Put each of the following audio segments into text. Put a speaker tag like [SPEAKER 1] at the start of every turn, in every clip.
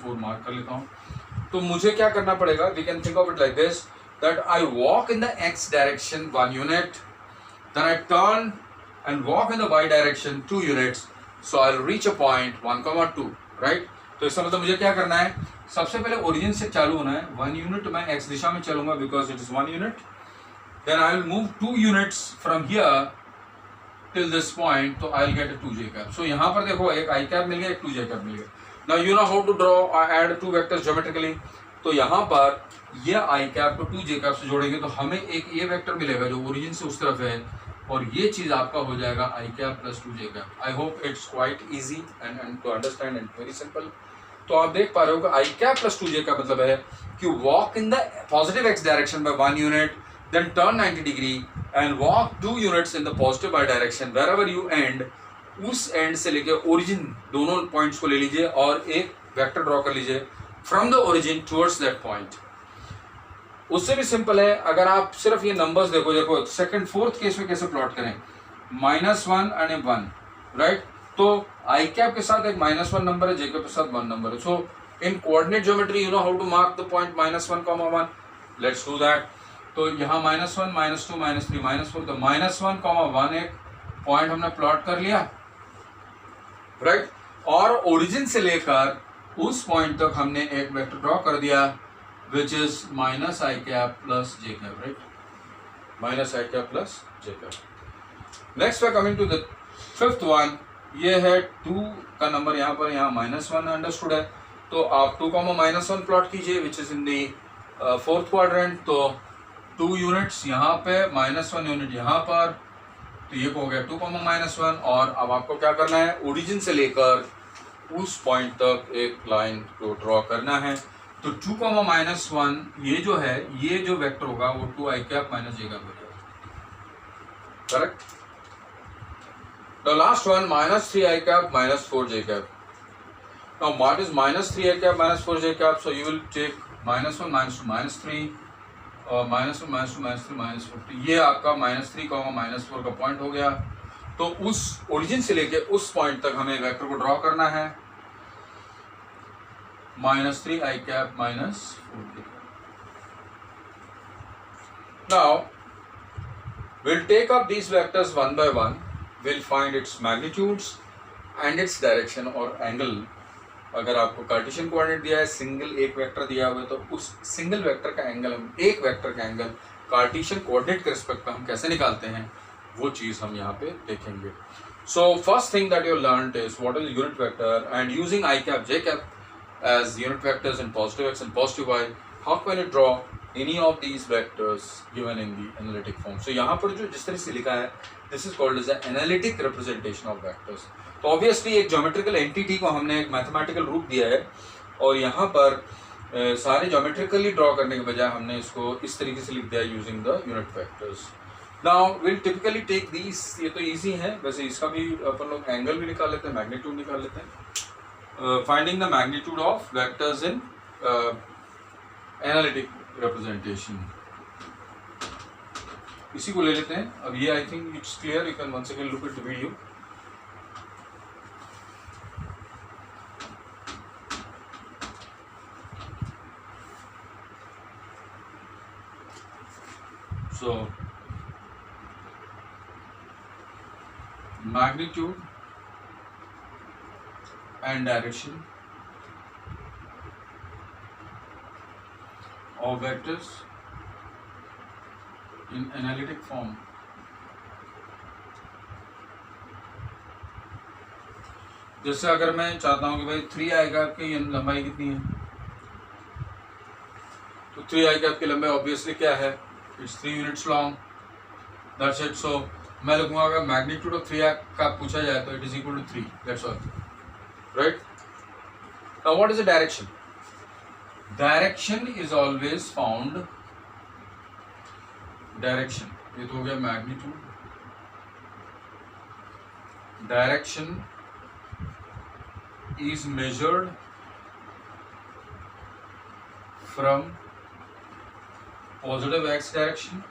[SPEAKER 1] 4 mark कर लेता हूँ। तो मुझे क्या करना पड़ेगा, we can think of it like this, that I walk in the x direction 1 unit, then I turn and walk in the y direction 2 units, so I will reach a point 1,2, right. तो इसका मतलब मुझे क्या करना है, सबसे पहले origin से चालू होना है, 1 यूनिट मैं x दिशा में चलूंगा because it is 1 unit, then I will move 2 units from here till this point, तो I'll get a 2j cap. So यहाँ पर देखो एक I cap मिल गया, एक 2j cap मिल गया. Now you know how to draw add two vectors geometrically. तो यहाँ पर ये I cap को 2j cap से जोड़ेंगे तो हमें एक ये वेक्टर मिलेगा जो ओरिजिन से उस तरफ है, और ये चीज आपका हो जाएगा I cap plus 2j cap. I hope it's quite easy and to understand and very simple. तो आप देख पा रहे हो कि I cap plus 2j का मतलब है कि walk in the positive x direction by 1 unit, then turn 90 degree and walk 2 units in the positive y direction wherever you end. उस एंड से लेके ओरिजिन दोनों पॉइंट्स को ले लीजिए और एक वेक्टर ड्रॉ कर लीजिए from the origin towards that point. उससे भी सिंपल है, अगर आप सिर्फ ये नंबर्स देखो सेकंड फोर्थ केस में कैसे प्लॉट करें, -1 एंड ए 1, राइट। तो आई कैप के साथ एक -1 नंबर है, जे कैप के साथ 1 नंबर है। So in coordinate geometry you know how to mark the point -1, 1, let's do that. तो यहाँ -1, -2, -3, -4, तो -1, 1 एक पॉइंट हमने प्लॉट कर लिया, राइट। और ओरिजिन से लेकर उस पॉइंट तक हमने एक वेक्टर ड्रॉ कर दिया which is -i cap plus j cap, right, -i cap plus j cap। Next we are coming to the fifth one, ये है 2 का नंबर यहाँ पर, यहाँ -1 अंडरस्टूड है, तो आप 2, -1 प्लॉट कीजिए which is in the fourth quadrant. तो 2 यूनिट्स यहाँ पे, -1 यूनिट यहाँ पर, तो ये हो गया 2, -1। और अब आपको क्या करना है, ओरिजिन से लेकर उस पॉइंट तक एक लाइन को ड्रॉ करना है। तो 2, -1 ये जो है, ये जो वेक्टर होगा वो 2i cap - j cap हो जाएगा, correct. The last one -3i cap - 4j cap। Now what is -3i cap - 4j cap? So you will take -1, -2, -3, -1, -2, -3, -4, ये आपका -3, -4 का पॉइंट हो गया। तो उस ओरिजिन से लेके उस पॉइंट तक हमें वेक्टर को ड्रॉ करना है, -3i cap - 4j cap। Now we'll take up these vectors one by one. We'll find its magnitudes and its direction or angle। अगर आपको कार्टेशियन कोऑर्डिनेट दिया है, सिंगल एक वेक्टर दिया हुआ है, तो उस सिंगल वेक्टर का एंगल, हम एक वेक्टर का एंगल कार्टेशियन कोऑर्डिनेट के रिस्पेक्ट पे हम कैसे निकालते हैं, वो चीज़ हम यहाँ पे देखेंगे। So first thing that you learned is what is unit vector, and using i cap j cap as unit vectors in positive x and positive y, how can you draw any of these vectors given in the analytic form? So यहाँ पर जो जिस तरह से लिखा है, this is called as an analytic representation of vectors। तो obviously एक ज्योमेट्रिकल एंटिटी को हमने एक मैथमेटिकल रूप दिया है, और यहाँ पर सारे ज्योमेट्रिकली ड्रॉ करने के बजाय हमने इसको इस तरीके से लिख दिया using the unit vectors. Now will typically take these, ये तो इजी है, वैसे इसका भी अपन लोग एंगल भी निकाल लेते हैं, मैग्नीट्यूड निकाल लेते हैं। Finding the magnitude of vectors in analytic representation, इसी को ले लेते हैं। अब ये I think it's clear, you can once again look at the video. So magnitude and direction of vectors in analytic form। जैसे अगर मैं चाहता हूं कि भाई 3i cap की लंबाई कितनी है, तो 3i cap की लंबाई ऑब्वियसली क्या है, it's 3 units long, that's it. So मैं लिखूंगा अगर मैग्नीट्यूड ऑफ 3i cap पूछा जाए तो it is equal to 3, that's all, right. Now what is the direction? Direction is always found, direction ये तो हो गया magnitude, direction is measured from positive x direction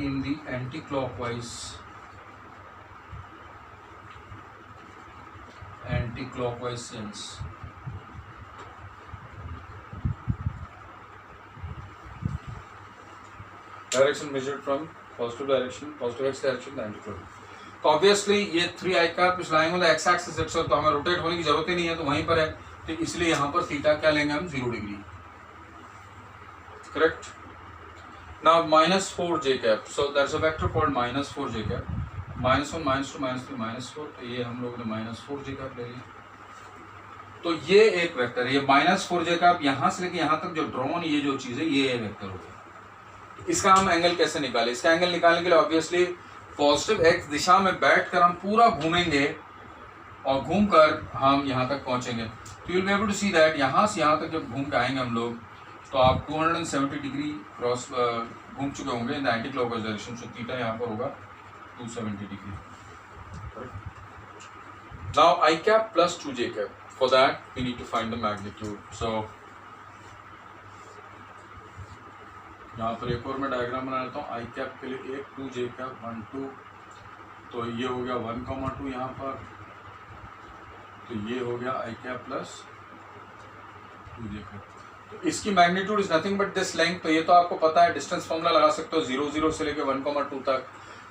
[SPEAKER 1] in the anti-clockwise anti-clockwise sense. Direction measured from positive direction, positive x direction, the anti-clockwise. तो obviously ये 3 i cap इस line वाला x axis x तो हमें रोटेट होने की जरूरत ही नहीं है, तो वहीं पर है, तो इसलिए यहाँ पर थीटा क्या लेंगे हम 0 degree. Correct. Now -4 j cap, so that's a vector called -4 j cap. -1 -2 -3 -4, तो ये हम लोग ने -4 j कैप ले लिया. तो ये एक वेक्टर है, ये -4 j कैप यहाँ से लेके यहाँ तक जो ड्रॉन ये जो चीज़ है ये वेक्टर हो गया. इसका हम एंगल कैसे निकालें? इसका एंगल निकालने के लिए ऑब्वियसली पॉजिटिव x दिशा में बैठकर हम पूरा घूमेंगे और घूमकर हम यहाँ तक पहुँचेंगे. तो you will be able to see that यहाँ से यहाँ तक जब घूम के आएंगे हम लोग तो आप 270 डिग्री क्रॉस घूम चुके होंगे in the anti clockwise direction. So theta यहाँ पर होगा 270 डिग्री. Now i cap plus 2 j cap. For that we need to find the magnitude. So यहाँ पर एक और मैं डायग्राम बना लेता हूँ. आई कैप के लिए 1 2 j कैप 1 2, तो ये हो गया 1, 2 यहाँ पर, तो ये हो गया आई कैप प्लस 2 j कैप. तो इसकी magnitude is nothing but this length. तो ये तो आपको पता है, डिस्टेंस फॉर्मूला लगा सकते हो 0 0 से लेके 1, 2 तक.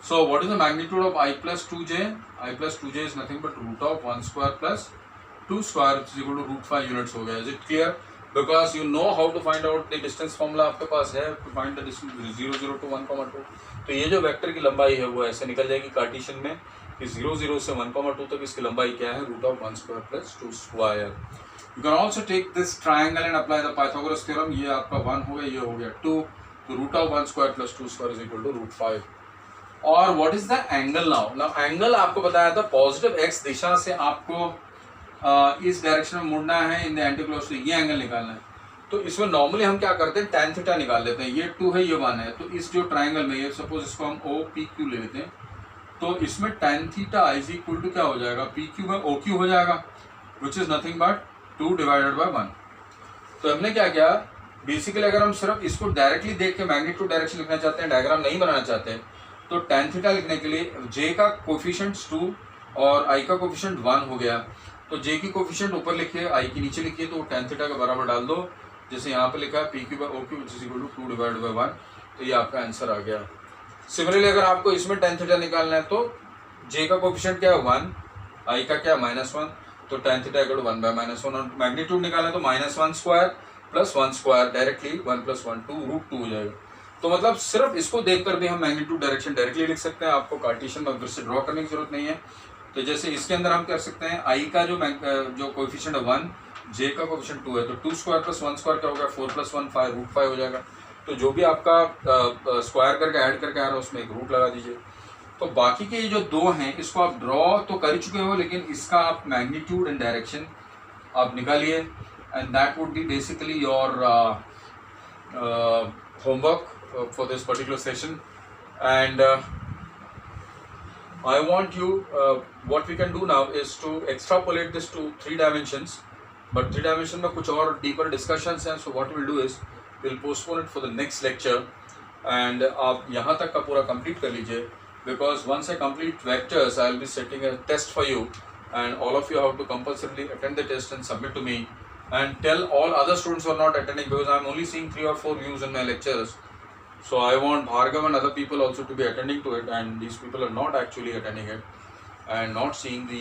[SPEAKER 1] So what is the magnitude of i plus 2j? i plus 2j is nothing but root of 1 square plus 2 square is equal to √5 units हो गया. Is it clear? Because you know how to find out the distance formula आपके पास है to find the distance 0 0 to 1, 2. तो ये जो vector की लंबाई है वो ऐसे निकल जाएगी कार्टेशियन में कि 0 0 से 1, 2 तक इसकी लंबाई क्या है? Root of 1 square plus 2 square. You can also take this triangle and apply the Pythagoras theorem. ये आपका 1 हो गया, ये हो गया 2, तो root of 1 square plus 2 square is equal to √5. और what is the angle now? Now angle आपको बताया था पॉजिटिव x दिशा से आपको इस डायरेक्शन में मुड़ना है इन द एंटी क्लॉकवाइज, तो ये एंगल निकालना है. तो इसमें नॉर्मली हम क्या करते हैं, tan थीटा निकाल लेते हैं. ये 2 है, ये 1 है, तो इस जो ट्राइंगल में ये सपोज इसको हम OPQ ले लेते हैं, तो इसमें tan theta is equal to क्या हो जाएगा? PQ में OQ हो जाएगा, which is nothing but 2 divided by 1. तो हमने क्या किया, बेसिकली अगर हम सिर्फ इसको डायरेक्टली देख के मैग्नीट्यूड डायरेक्शन लिखना चाहते हैं, डायग्राम नहीं बनाना चाहते हैं, तो tan थीटा लिखने के लिए j का कोफिशिएंट 2 और i का कोफिशिएंट 1 हो गया. तो j की कोफिशिएंट ऊपर लिखिए, i की नीचे लिखिए, तो tan थीटा का बराबर डाल दो, जैसे यहाँ पे लिखा है PQ by OQ which is equal to 2 divided by 1. तो ये आपका आंसर आ गया. सिमिलरली अगर आपको इसमें tan थीटा निकालना है तो j का कोफिशिएंट क्या है 1, i का क्या -1, तो tan theta equal to 1 by -1. और मैग्नीट्यूड निकालना है तो -1 स्क्वायर प्लस 1 स्क्वायर, डायरेक्टली 1 + 1 2 √2 हो जाएगा. तो मतलब सिर्फ इसको देखकर भी हम मैग्नीट्यूड डायरेक्शन डायरेक्टली लिख सकते हैं. आपको कार्टेशियन में फिर से ड्रॉ करने की जरूरत नहीं है. तो जैसे इसके अंदर हम कर सकते हैं i का जो कोएफिशिएंट है 1, j का कोएफिशिएंट 2 है, तो 2 स्क्वायर प्लस 1 स्क्वायर क्या होगा? 4 + 1 5 √5 हो जाएगा. तो जो भी आपका स्क्वायर करके ऐड करके आ रहा है उसमें एक रूट लगा दीजिए. तो बाकी के ये जो 2 हैं इसको आप ड्रॉ तो कर ही चुके हो, लेकिन इसका आप मैग्नीट्यूड एंड डायरेक्शन आप निकालिए, and that would be basically your homework for this particular session. And I want you, what we can do now is to extrapolate this to 3 dimensions, but 3 dimension में कुछ और deeper discussions हैं. So what we'll do is we'll postpone it for the next lecture, and आप यहाँ तक का पूरा complete कर लीजिए, because once I complete vectors I'll be setting a test for you, and all of you have to compulsorily attend the test and submit to me, and tell all other students who are not attending, because I'm only seeing 3 or 4 views in my lectures. So I want Bhargav and other people also to be attending to it, and these people are not actually attending it and not seeing the